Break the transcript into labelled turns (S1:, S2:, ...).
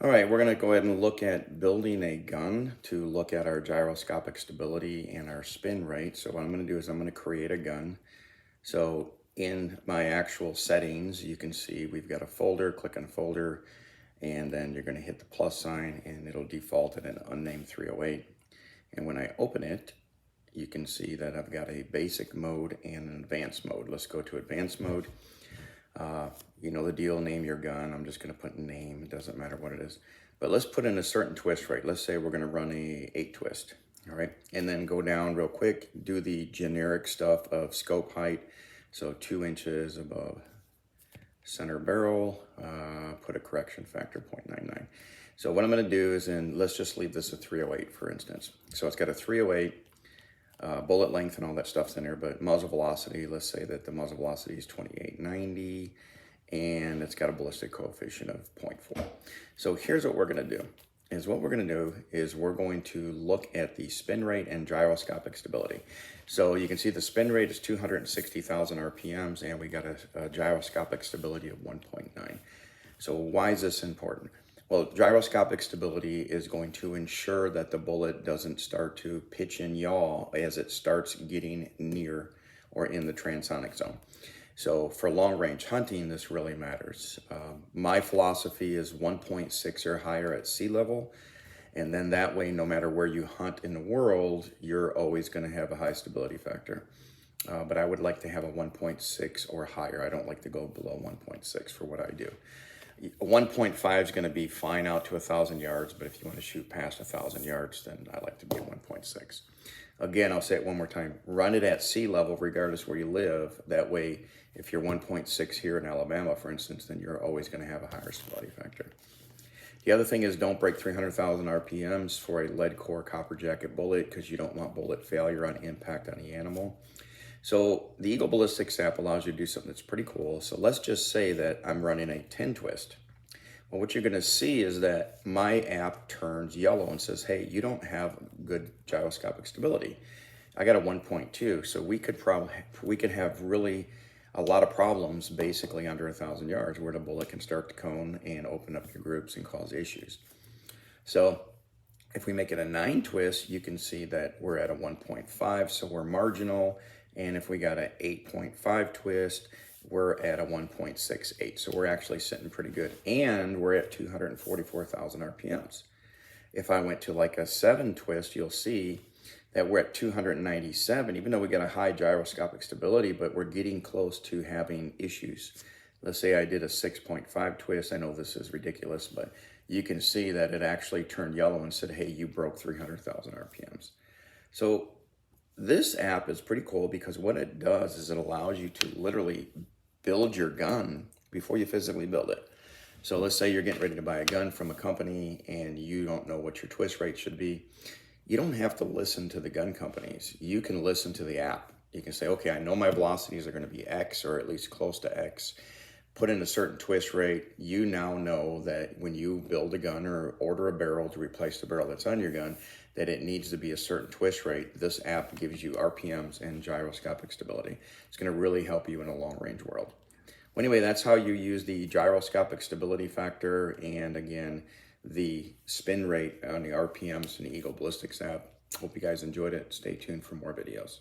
S1: All right, we're going to go ahead and look at building a gun to look at our gyroscopic stability and our spin rate. So what I'm going to do is I'm going to create a gun. So in my actual settings, you can see we've got a folder, click on folder, and then you're going to hit the plus sign and it'll default at an unnamed 308. And when I open it, you can see that I've got a basic mode and an advanced mode. Let's go to advanced mode. You know the deal, name your gun. I'm just going to put name, it doesn't matter what it is. But let's put in a certain twist rate. Let's say we're going to run a 8 twist, all right? And then go down real quick, do the generic stuff of scope height. So 2 inches above center barrel, put a correction factor 0.99. So what I'm going to do is, let's just leave this at 308 for instance. So it's got a 308, bullet length and all that stuff's in there, but muzzle velocity, let's say that the muzzle velocity is 2890 and it's got a ballistic coefficient of 0.4. So here's what we're going to do is we're going to look at the spin rate and gyroscopic stability. So you can see the spin rate is 260,000 RPMs and we got a gyroscopic stability of 1.9. So why is this important? Well, gyroscopic stability is going to ensure that the bullet doesn't start to pitch and yaw as it starts getting near or in the transonic zone. So for long range hunting, this really matters. My philosophy is 1.6 or higher at sea level. And then that way, no matter where you hunt in the world, you're always going to have a high stability factor. But I would like to have a 1.6 or higher. I don't like to go below 1.6 for what I do. 1.5 is going to be fine out to 1,000 yards, but if you want to shoot past 1,000 yards, then I like to be at 1.6. Again, I'll say it one more time. Run it at sea level regardless where you live. That way, if you're 1.6 here in Alabama, for instance, then you're always going to have a higher stability factor. The other thing is don't break 300,000 RPMs for a lead core copper jacket bullet because you don't want bullet failure on impact on the animal. So the Eagle Ballistics app allows you to do something that's pretty cool. So let's just say that I'm running a 10 twist. Well, what you're going to see is that my app turns yellow and says, hey, you don't have good gyroscopic stability. I got a 1.2, so we could have really a lot of problems basically under 1,000 yards where the bullet can start to cone and open up your groups and cause issues. So if we make it a 9 twist, you can see that we're at a 1.5, so we're marginal. And if we got an 8.5 twist, we're at a 1.68. So we're actually sitting pretty good. And we're at 244,000 RPMs. If I went to like a 7 twist, you'll see that we're at 297, even though we got a high gyroscopic stability, but we're getting close to having issues. Let's say I did a 6.5 twist. I know this is ridiculous, but you can see that it actually turned yellow and said, hey, you broke 300,000 RPMs. So this app is pretty cool because what it does is it allows you to literally build your gun before you physically build it. So let's say you're getting ready to buy a gun from a company and you don't know what your twist rate should be. You don't have to listen to the gun companies. You can listen to the app. You can say, okay, I know my velocities are going to be X or at least close to X. Put in a certain twist rate. You now know that when you build a gun or order a barrel to replace the barrel that's on your gun, that it needs to be a certain twist rate. This app gives you RPMs and gyroscopic stability. It's going to really help you in a long-range world. Well, anyway, that's how you use the gyroscopic stability factor and, again, the spin rate on the RPMs in the Eagle Ballistics app. Hope you guys enjoyed it. Stay tuned for more videos.